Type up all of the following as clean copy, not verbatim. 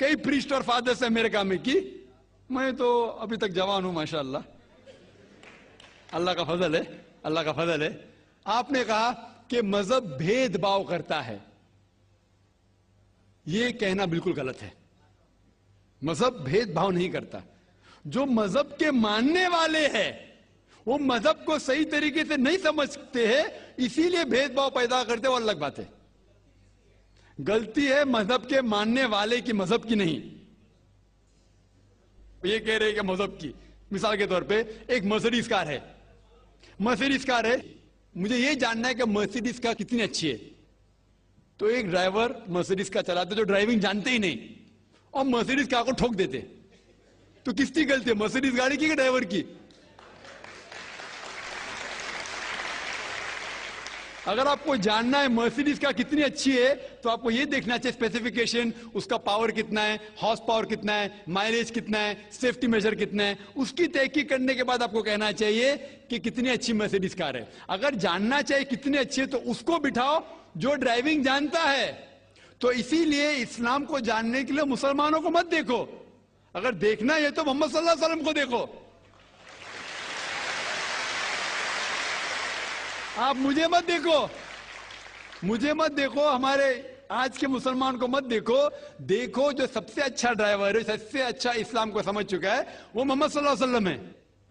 کئی پریسٹ اور فادرز امریکہ میں کی. میں تو ابھی تک جوان ہوں ماشاءاللہ, اللہ کا فضل ہے, اللہ کا فضل ہے. آپ نے کہا کہ مذہب بھید بھاؤ کرتا ہے. یہ کہنا بالکل غلط ہے. مذہب بھید بھاؤ نہیں کرتا. جو مذہب کے ماننے والے ہیں وہ مذہب کو صحیح طریقے سے نہیں سمجھتے ہیں, اسی لیے بھید بھاؤ پیدا کرتے, وہ الگ بات ہے. غلطی ہے مذہب کے ماننے والے کی, مذہب کی نہیں. یہ کہہ رہے کہ مذہب کی, مثال کے طور پہ ایک مرسیڈیز کار ہے. مرسیڈیز کار ہے, مجھے یہ جاننا ہے کہ مرسیڈیز کار کتنی اچھی ہے. تو ایک ڈرائیور مرسیڈیز کار چلاتے جو ڈرائیونگ جانتے ہی نہیں اور مرسیڈیز کار کو ٹھوک دیتے, تو کس کی غلطی ہے, مرسیڈیز گاڑی کی کہ ڈرائیور کی؟ اگر آپ کو جاننا ہے مرسیڈیز کا کتنی اچھی ہے تو آپ کو یہ دیکھنا چاہیے اسپیسیفیکیشن, اس کا پاور کتنا ہے, ہارس پاور کتنا ہے, مائلیج کتنا ہے, سیفٹی میجر کتنا ہے. اس کی تحقیق کرنے کے بعد آپ کو کہنا چاہیے کہ کتنی اچھی مرسیڈیز کار ہے. اگر جاننا چاہیے کتنی اچھی ہے تو اس کو بٹھاؤ جو ڈرائیونگ جانتا ہے. تو اسی لیے اسلام کو جاننے کے لیے مسلمانوں کو مت دیکھو, اگر دیکھنا ہے تو محمد صلی اللہ علیہ وسلم کو دیکھو. آپ مجھے مت دیکھو, مجھے مت دیکھو, ہمارے آج کے مسلمان کو مت دیکھو. دیکھو جو سب سے اچھا ڈرائیور ہے, سب سے اچھا اسلام کو سمجھ چکا ہے, وہ محمد صلی اللہ علیہ وسلم ہے.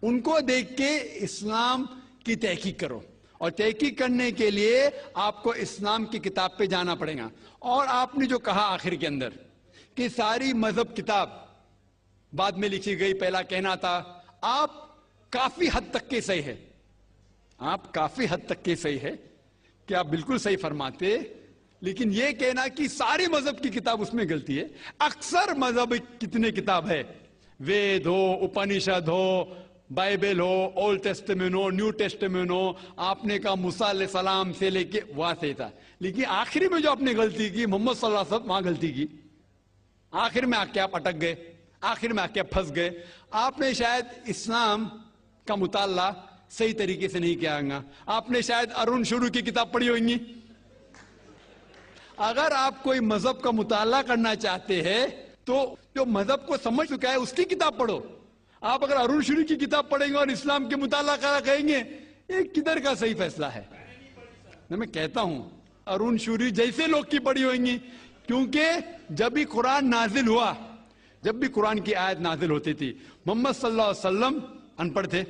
ان کو دیکھ کے اسلام کی تحقیق کرو, اور تحقیق کرنے کے لیے آپ کو اسلام کی کتاب پہ جانا پڑے گا. اور آپ نے جو کہا آخر کے اندر کہ ساری مذہب کتاب بعد میں لکھی گئی, پہلا کہنا تھا, آپ کافی حد تک کے صحیح ہے. آپ کافی حد تک کے صحیح ہے کہ آپ بالکل صحیح فرماتے, لیکن یہ کہنا کہ ساری مذہب کی کتاب اس میں غلطی ہے. اکثر مذہب کتنے کتاب ہے, وید ہو, اپنشد ہو, بائبل ہو, اولڈ ٹیسٹمنٹ ہو, نیو ٹیسٹمنٹ ہو. آپ نے کہا موسیٰ علیہ السلام سے لے کے وہاں سے تھا, لیکن آخری میں جو آپ نے غلطی کی محمد صلی اللہ علیہ وسلم, وہاں غلطی کی. آخر میں آ کے آپ اٹک گئے, آخر میں آ کے آپ پھنس گئے. آپ نے شاید اسلام کا مطالعہ صحیح طریقے سے نہیں کیا گا. آپ نے شاید ارون شروع کی کتاب پڑھی ہوگی. اگر آپ کوئی مذہب کا مطالعہ کرنا چاہتے ہیں تو جو مذہب کو سمجھ چکا ہے اس کی کتاب پڑھو. آپ اگر ارون شروع کی کتاب پڑھیں گے اور اسلام کے مطالعہ کرا کہیں گے, یہ کدھر کا صحیح فیصلہ ہے؟ میں کہتا ہوں ارون شوری جیسے لوگ کی پڑھی ہوئیں گی, کیونکہ جب بھی قرآن نازل ہوا, جب بھی قرآن کی آیت نازل ہوتی تھی, محمد صلی اللہ علیہ وسلم ان پڑھ تھے.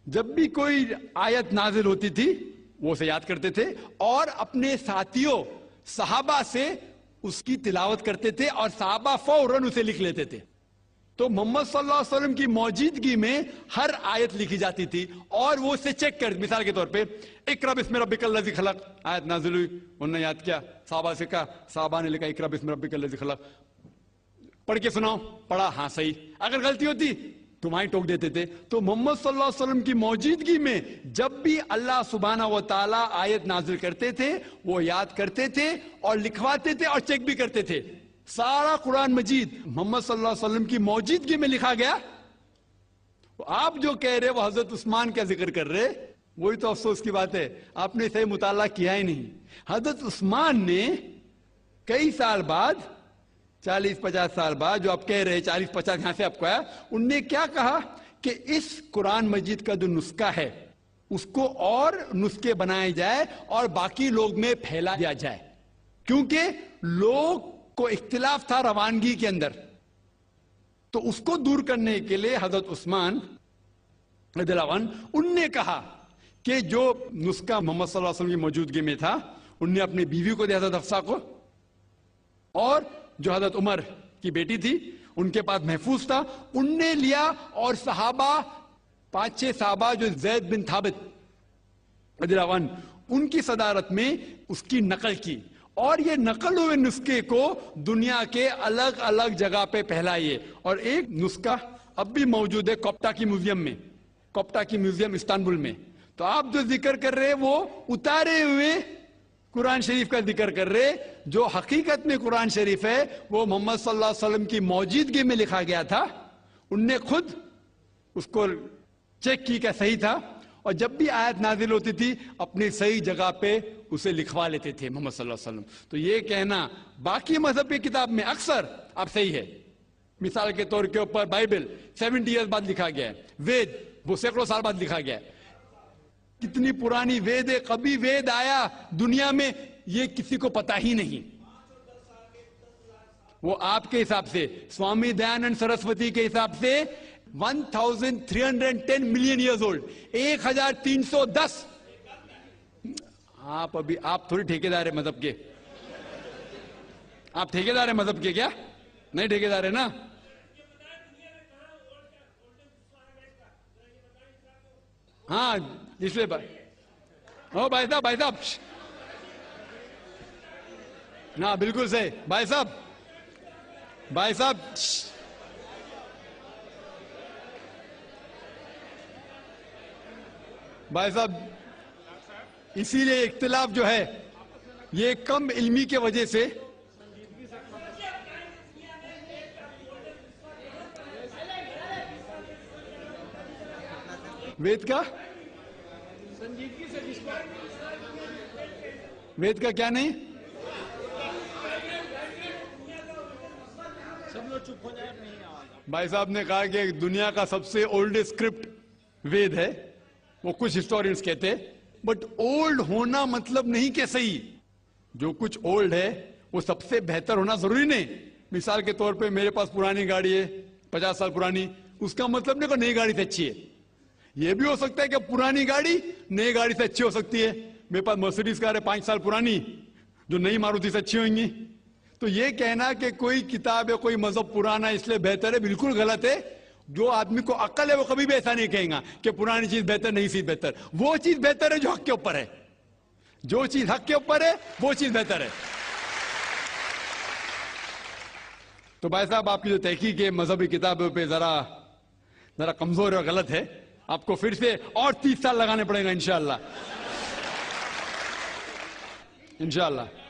جب بھی کوئی آیت نازل ہوتی تھی وہ اسے یاد کرتے تھے اور اپنے ساتھیوں صحابہ سے اس کی تلاوت کرتے تھے, اور صحابہ فوراً اسے لکھ لیتے تھے. تو محمد صلی اللہ علیہ وسلم کی موجودگی میں ہر آیت لکھی جاتی تھی اور وہ اسے چیک کر, مثال کے طور پہ اقرا بسم ربک الذی خلق آیت نازل ہوئی, انہوں نے یاد کیا, صحابہ سے کہا, صحابہ نے لکھا اقرا بسم ربک الذی خلق, پڑھ کے سناؤ, پڑھا, ہاں صحیح. اگر غلطی ہوتی تمہاری ٹوک دیتے تھے. تو محمد صلی اللہ علیہ وسلم کی موجودگی میں جب بھی اللہ سبحانہ و تعالیٰ آیت نازل کرتے تھے وہ یاد کرتے تھے اور لکھواتے تھے اور چیک بھی کرتے تھے. سارا قرآن مجید محمد صلی اللہ علیہ وسلم کی موجودگی میں لکھا گیا. آپ جو کہہ رہے وہ حضرت عثمان کا ذکر کر رہے, وہی تو افسوس کی بات ہے, آپ نے صحیح مطالعہ کیا ہی نہیں. حضرت عثمان نے کئی سال بعد, 40-50 سال بعد, جو آپ کہہ رہے 40-50 یہاں سے آپ کو آیا, ان نے کیا کہا کہ اس قرآن مجید کا جو نسخہ ہے اس کو اور نسخے بنائے جائے اور باقی لوگ میں پھیلا دیا جائے, کیونکہ لوگ کو اختلاف تھا روانگی کے اندر. تو اس کو دور کرنے کے لیے حضرت عثمان رضی اللہ عنہ, ان نے کہا کہ جو نسخہ محمد صلی اللہ علیہ وسلم کی موجودگی میں تھا ان نے اپنی بیوی کو دیا, حضرت حفصہ کو, اور جو حضرت عمر کی بیٹی تھی ان کے پاس محفوظ تھا, ان نے لیا. اور صحابہ 5-6 صحابہ جو زید بن ثابت رضی اللہ عنہ ان کی صدارت میں اس کی نقل کی, اور یہ نقل ہوئے نسخے کو دنیا کے الگ الگ جگہ پہ پھیلائیے. اور ایک نسخہ اب بھی موجود ہے کوپٹا کی میوزیم میں, کوپٹا کی میوزیم استنبول میں. تو آپ جو ذکر کر رہے وہ اتارے ہوئے قرآن شریف کا ذکر کر رہے, جو حقیقت میں قرآن شریف ہے وہ محمد صلی اللہ علیہ وسلم کی موجودگی میں لکھا گیا تھا. ان نے خود اس کو چیک کی کہ صحیح تھا, اور جب بھی آیت نازل ہوتی تھی اپنی صحیح جگہ پہ اسے لکھوا لیتے تھے محمد صلی اللہ علیہ وسلم. تو یہ کہنا باقی مذہب کی کتاب میں اکثر اب صحیح ہے. مثال کے طور کے اوپر بائبل 70 ایئرز بعد لکھا گیا ہے, وید وہ سینکڑوں سال بعد لکھا گیا ہے. کتنی پرانی وید ہے, کبھی وید آیا دنیا میں یہ کسی کو پتا ہی نہیں. وہ آپ کے حساب سے, سوامی دیانند سرسوتی کے حساب سے 1310 ملین ایئرز اولڈ, 1310. آپ تھوڑی ٹھیکیدار ہے مذہب کے, آپ ٹھیکیدار ہیں مذہب کے کیا؟ نہیں ٹھیکیدار ہے نا. ہاں اس لیے بھائی صاحب ہاں بالکل صحیح بھائی صاحب اسی لیے اختلاف جو ہے یہ کم علمی کے وجہ سے. وید کا وید کا کیا نہیں, بھائی صاحب نے کہا کہ دنیا کا سب سے اولڈ اسکرپٹ وید ہے, وہ کچھ ہسٹورینز کہتے. بٹ اولڈ ہونا مطلب نہیں کہ صحیح. جو کچھ اولڈ ہے وہ سب سے بہتر ہونا ضروری نہیں. مثال کے طور پہ میرے پاس پرانی گاڑی ہے 50 سال پرانی, اس کا مطلب نہیں کہ نئی گاڑی سے اچھی ہے. یہ بھی ہو سکتا ہے کہ پرانی گاڑی نئی گاڑی سے اچھی ہو سکتی ہے. میرے پاس مرسیڈیز کار ہے 5 سال پرانی, جو نئی ماروتی سے اچھی ہوئیں گی. تو یہ کہنا کہ کوئی کتاب ہے کوئی مذہب پرانا اس لیے بہتر ہے, بالکل غلط ہے. جو آدمی کو عقل ہے وہ کبھی بھی ایسا نہیں کہیں گا کہ پرانی چیز بہتر نئی چیز بہتر. وہ چیز بہتر ہے جو حق کے اوپر ہے, جو چیز حق کے اوپر ہے وہ چیز بہتر ہے. تو بھائی صاحب آپ کی جو تحقیق ہے مذہبی کتابوں پہ ذرا کمزور اور غلط ہے. آپ کو پھر سے اور 30 سال لگانے پڑیں گا انشاءاللہ.